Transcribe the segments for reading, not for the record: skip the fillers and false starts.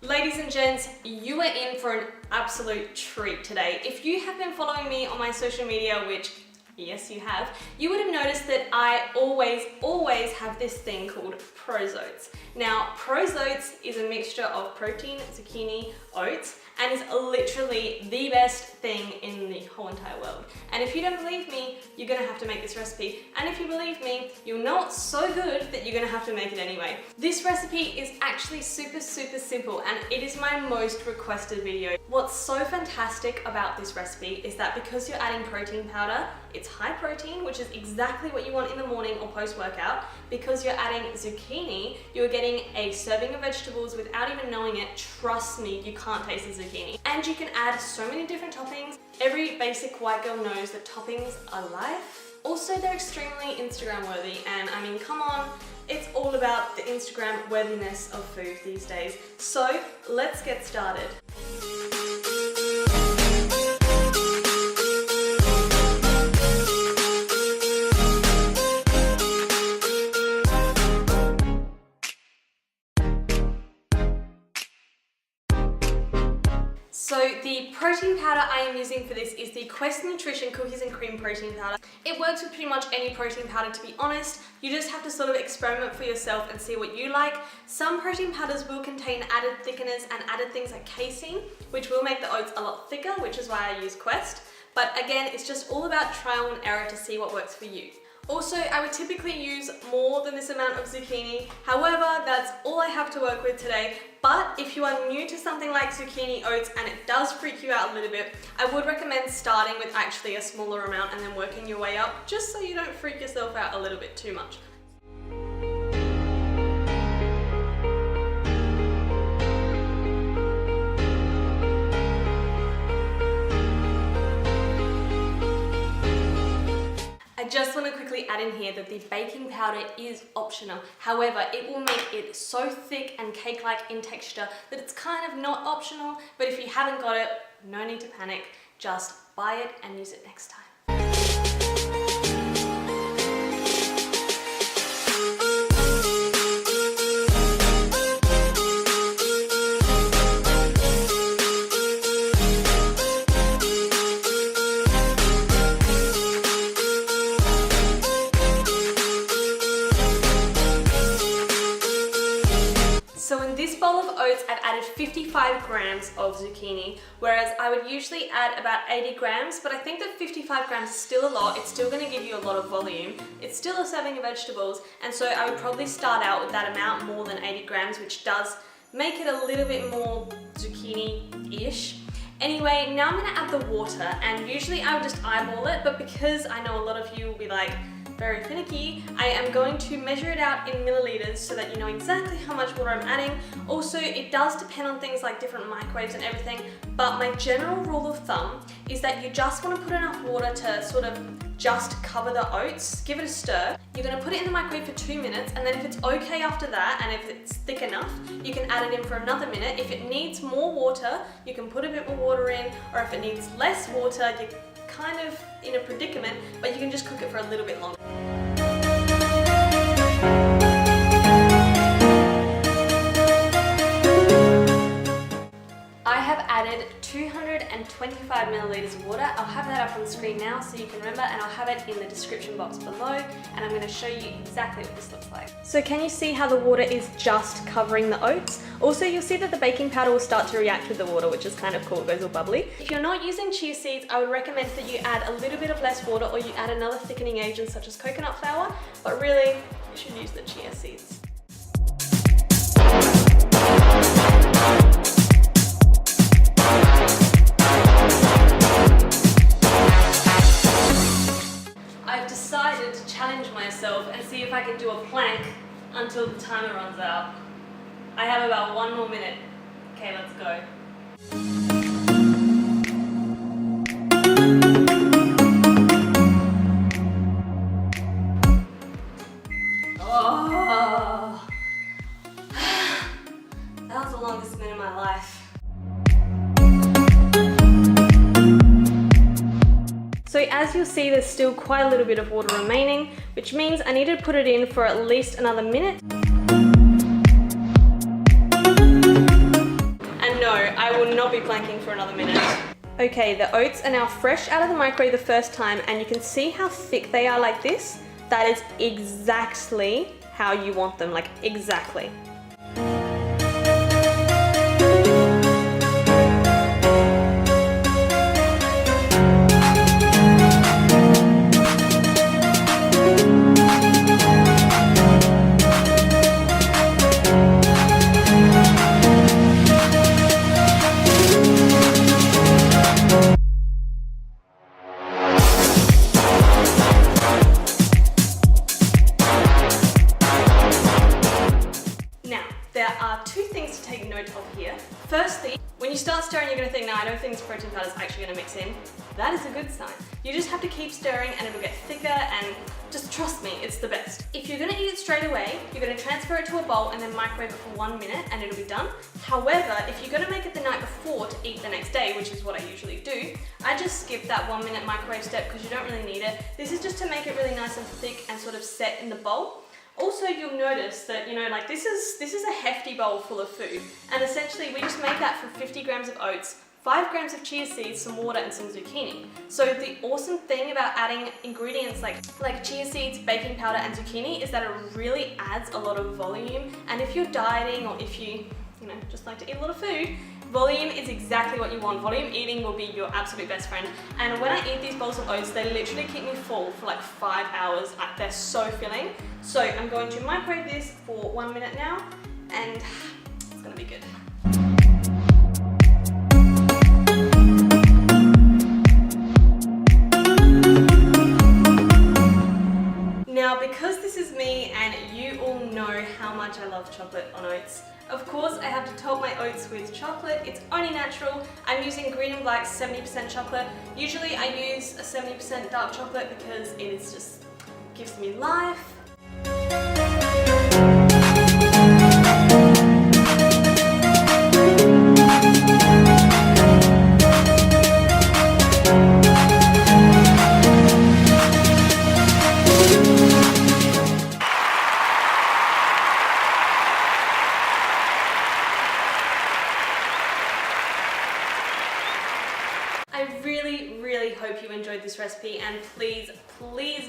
Ladies and gents, you are in for an absolute treat today. If you have been following me on my social media, which yes you have, you would have noticed that I always have this thing called Oats. Now, Oats is a mixture of protein, zucchini, oats, and is literally the best thing in the whole entire world. And if you don't believe me, you're gonna have to make this recipe. And if you believe me, you'll know it's so good that you're gonna have to make it anyway. This recipe is actually super simple, and it is my most requested video. What's so fantastic about this recipe is that because you're adding protein powder, it's high protein, which is exactly what you want in the morning or post-workout. Because you're adding zucchini, you're getting a serving of vegetables without even knowing it. Trust me, you can't taste the zucchini. And you can add so many different toppings. Every basic white girl knows that toppings are life. Also, they're extremely Instagram worthy, and I mean, come on, it's all about the Instagram worthiness of food these days. So let's get started. So the protein powder I am using for this is the Quest Nutrition Cookies and Cream Protein Powder. It works with pretty much any protein powder, to be honest. You just have to sort of experiment for yourself and see what you like. Some protein powders will contain added thickeners and added things like casein, which will make the oats a lot thicker, which is why I use Quest. But again, it's just all about trial and error to see what works for you. Also, I would typically use more than this amount of zucchini. However, that's all I have to work with today. But if you are new to something like zucchini oats and it does freak you out a little bit, I would recommend starting with actually a smaller amount and then working your way up, just so you don't freak yourself out a little bit too much. I just want to quickly add in here that the baking powder is optional. However, it will make it so thick and cake-like in texture that it's kind of not optional, but if you haven't got it, no need to panic. Just buy it and use it next time. So in this bowl of oats, I've added 55 grams of zucchini, whereas I would usually add about 80 grams, but I think that 55 grams is still a lot. It's still going to give you a lot of volume. It's still a serving of vegetables, and so I would probably start out with that amount more than 80 grams, which does make it a little bit more zucchini-ish. Anyway, now I'm going to add the water, and usually I would just eyeball it, but because I know a lot of you will be like, very finicky, I am going to measure it out in milliliters so that you know exactly how much water I'm adding. Also, it does depend on things like different microwaves and everything, but my general rule of thumb is that you just want to put enough water to sort of just cover the oats, give it a stir. You're going to put it in the microwave for 2 minutes, and then if it's okay after that, and if it's thick enough, you can add it in for another minute. If it needs more water, you can put a bit more water in, or if it needs less water, you're kind of in a predicament, but you can just cook it for a little bit longer. I have added 225 milliliters of water. I'll have that up on the screen now so you can remember, and I'll have it in the description box below, and I'm going to show you exactly what this looks like. So can you see how the water is just covering the oats? Also, you'll see that the baking powder will start to react with the water, which is kind of cool. It goes all bubbly. If you're not using chia seeds, I would recommend that you add a little bit of less water, or you add another thickening agent such as coconut flour, but really, you should use the chia seeds. I've decided to challenge myself and see if I can do a plank until the timer runs out. I have about 1 more minute. Okay, let's go. Oh, that was the longest minute of my life. So as you'll see, there's still quite a little bit of water remaining, which means I need to put it in for at least another minute. planking for another minute. Okay, the oats are now fresh out of the microwave the first time, and you can see how thick they are like this. That is exactly how you want them, like exactly. There are two things to take note of here. Firstly, when you start stirring, you're going to think, no, I don't think this protein powder is actually going to mix in. That is a good sign. You just have to keep stirring and it'll get thicker, and just trust me, it's the best. If you're going to eat it straight away, you're going to transfer it to a bowl and then microwave it for 1 minute and it'll be done. However, if you're going to make it the night before to eat the next day, which is what I usually do, I just skip that 1 minute microwave step because you don't really need it. This is just to make it really nice and thick and sort of set in the bowl. Also, you'll notice that, you know, like this is a hefty bowl full of food, and essentially we just make that from 50 grams of oats, 5 grams of chia seeds, some water and some zucchini. So the awesome thing about adding ingredients like chia seeds, baking powder and zucchini is that it really adds a lot of volume, and if you're dieting or if you just like to eat a lot of food, volume is exactly what you want. Volume eating will be your absolute best friend. And when I eat these bowls of oats, they literally keep me full for like 5 hours. They're so filling. So I'm going to microwave this for 1 minute now, and it's gonna be good. Now, because this is me and you all know how much I love chocolate on oats, of course I have to top my oats with chocolate. It's only natural. I'm using green and black 70% chocolate. Usually I use a 70% dark chocolate because it is just gives me life. I really hope you enjoyed this recipe, and please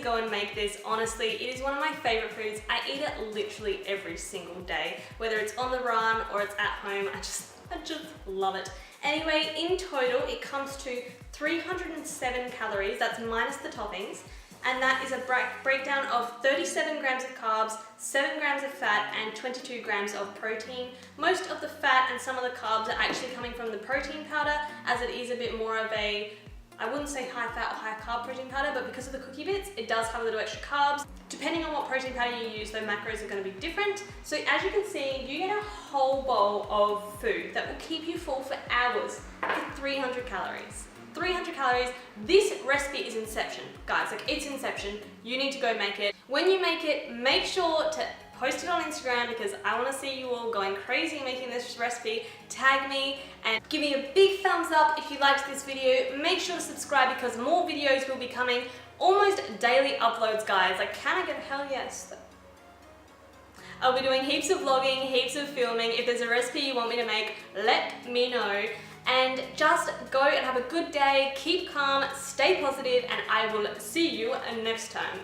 go and make this. Honestly, it is one of my favorite foods. I eat it literally every single day, whether it's on the run or it's at home. I just love it. Anyway, in total, it comes to 307 calories. That's minus the toppings. And that is a breakdown of 37 grams of carbs, 7 grams of fat, and 22 grams of protein. Most of the fat and some of the carbs are actually coming from the protein powder, as it is a bit more of a, I wouldn't say high fat or high carb protein powder, but because of the cookie bits, it does have a little extra carbs. Depending on what protein powder you use, though, macros are going to be different. So as you can see, you get a whole bowl of food that will keep you full for hours for 300 calories. 300 calories. This recipe is inception, guys. Like, it's inception. You need to go make it. When you make it, make sure to post it on Instagram because I want to see you all going crazy making this recipe. Tag me and give me a big thumbs up if you liked this video. Make sure to subscribe because more videos will be coming. Almost daily uploads, guys. Like, can I get a hell yes? I'll be doing heaps of vlogging, heaps of filming. If there's a recipe you want me to make, let me know. And just go and have a good day, keep calm, stay positive, and I will see you next time.